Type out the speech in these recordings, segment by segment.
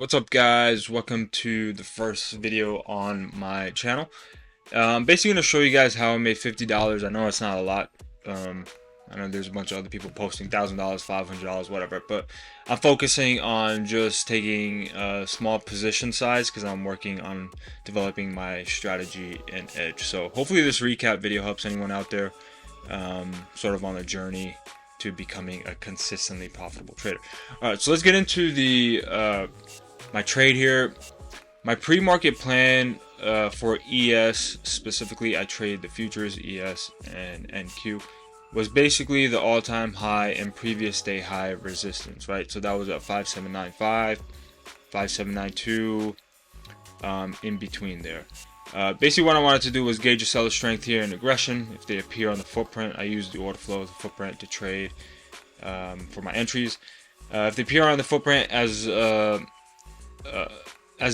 What's up, guys? Welcome to the first video on my channel. I'm basically going to show you guys how I made $50. I know it's not a lot. I know there's a bunch of other people posting $1,000, $500, whatever, but I'm focusing on just taking a small position size because I'm working on developing my strategy and edge. So hopefully this recap video helps anyone out there sort of on a journey to becoming a consistently profitable trader. All right, so let's get into the my trade here. My pre-market plan for ES specifically, I trade the futures ES and NQ, was basically the all-time high and previous day high resistance, right? So that was at 5795, 5792, in between there. Basically what I wanted to do was gauge the seller strength here and aggression. If they appear on the footprint, I use the order flow of the footprint to trade for my entries. If they appear on the footprint as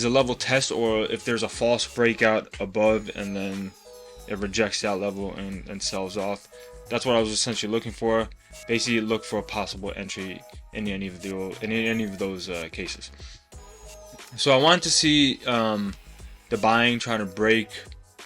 a level test, or if there's a false breakout above and then it rejects that level and sells off, that's what I was essentially looking for. Basically look for a possible entry in any of those cases. So I wanted to see the buying trying to break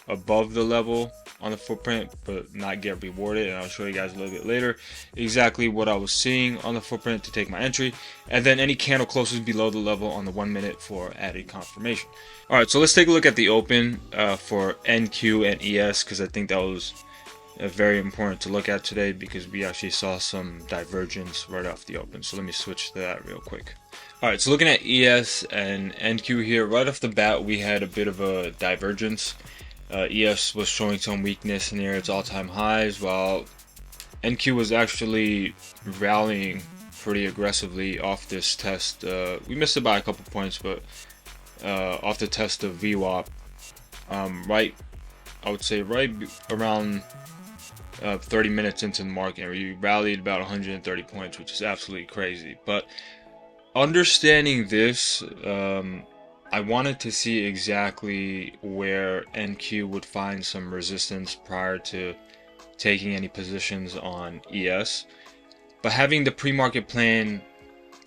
above the level on the footprint but not get rewarded, and I'll show you guys a little bit later exactly what I was seeing on the footprint to take my entry, and then any candle closes below the level on the 1 minute for added confirmation. Alright, so let's take a look at the open for NQ and ES, because I think that was very important to look at today because we actually saw some divergence right off the open. So let me switch to that real quick. Alright, so looking at ES and NQ here, right off the bat we had a bit of a divergence. ES was showing some weakness near its all-time highs, while NQ was actually rallying pretty aggressively off this test. We missed it by a couple points, but off the test of VWAP, I would say right around 30 minutes into the market, we rallied about 130 points, which is absolutely crazy. But understanding this, I wanted to see exactly where NQ would find some resistance prior to taking any positions on ES. But having the pre-market plan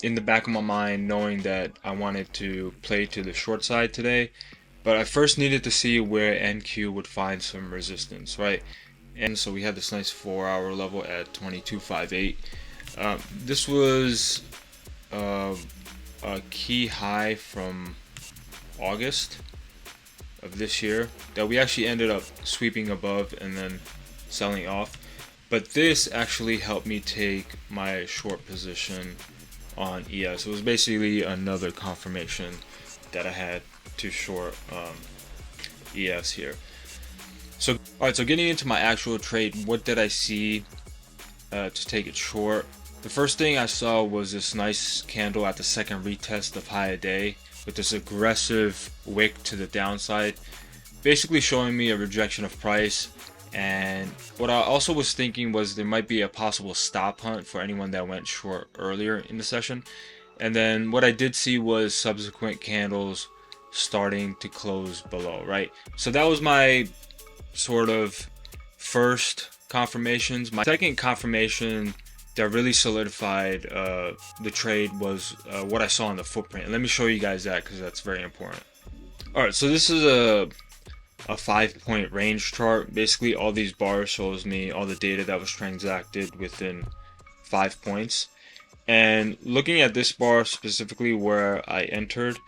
in the back of my mind, knowing that I wanted to play to the short side today, but I first needed to see where NQ would find some resistance, right? And so we had this nice 4-hour level at 2258. This was a key high from August of this year that we actually ended up sweeping above and then selling off. But this actually helped me take my short position on ES. It was basically another confirmation that I had to short ES here. So alright, so getting into my actual trade, what did I see to take it short? The first thing I saw was this nice candle at the second retest of high a day with this aggressive wick to the downside, basically showing me a rejection of price. And what I also was thinking was there might be a possible stop hunt for anyone that went short earlier in the session. And then what I did see was subsequent candles starting to close below, right? So that was my sort of first confirmations. My second confirmation that really solidified the trade was what I saw on the footprint. And let me show you guys that because that's very important. Alright, so this is a 5-point range chart. Basically all these bars shows me all the data that was transacted within 5 points. And looking at this bar specifically where I entered,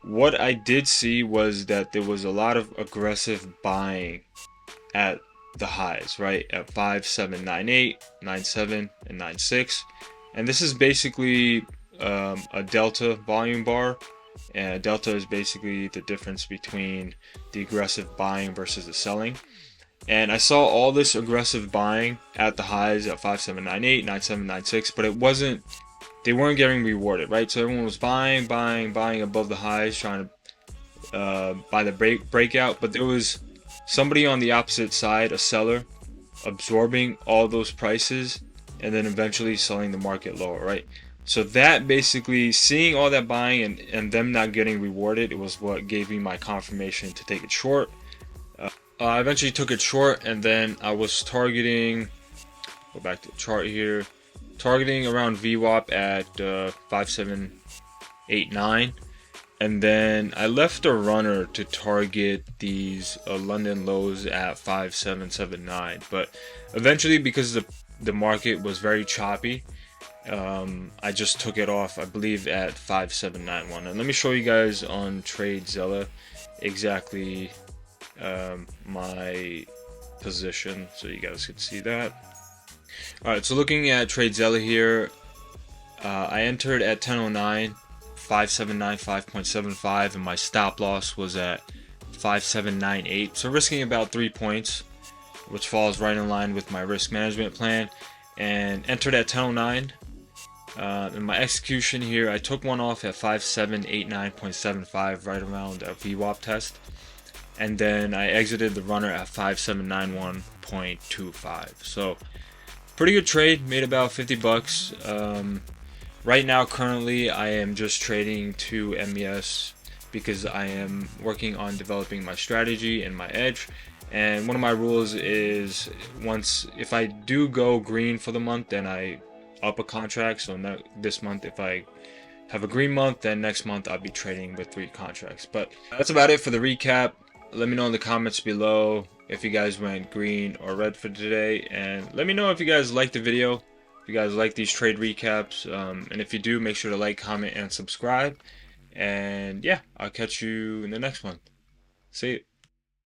what I did see was that there was a lot of aggressive buying at the highs, right, at 5798, 97, and 96. And this is basically a delta volume bar, and delta is basically the difference between the aggressive buying versus the selling. And I saw all this aggressive buying at the highs at 5798, 97, 96, but they weren't getting rewarded, right? So everyone was buying above the highs, trying to buy the breakout, but there was somebody on the opposite side, a seller, absorbing all those prices and then eventually selling the market lower, right? So that basically, seeing all that buying and them not getting rewarded, it was what gave me my confirmation to take it short. I eventually took it short, and then I was targeting, go back to the chart here, targeting around VWAP at 5789. And then I left a runner to target these London lows at 5779, but eventually, because the market was very choppy, I just took it off, I believe, at 5791. And let me show you guys on TradeZilla exactly my position so you guys can see that. Alright, so looking at TradeZilla here, I entered at 1009, 5795.75, and my stop loss was at 5798, so risking about 3 points, which falls right in line with my risk management plan. And entered at 1009. In my execution here, I took one off at 5789.75, right around a VWAP test, and then I exited the runner at 5791.25. So pretty good trade, made about 50 bucks. Right now, currently, I am just trading 2 MES because I am working on developing my strategy and my edge. And one of my rules is, if I do go green for the month, then I up a contract. So this month, if I have a green month, then next month I'll be trading with 3 contracts. But that's about it for the recap. Let me know in the comments below if you guys went green or red for today, and let me know if you guys liked the video. If you guys like these trade recaps, and if you do, make sure to like, comment, and subscribe. And yeah, I'll catch you in the next one. See you.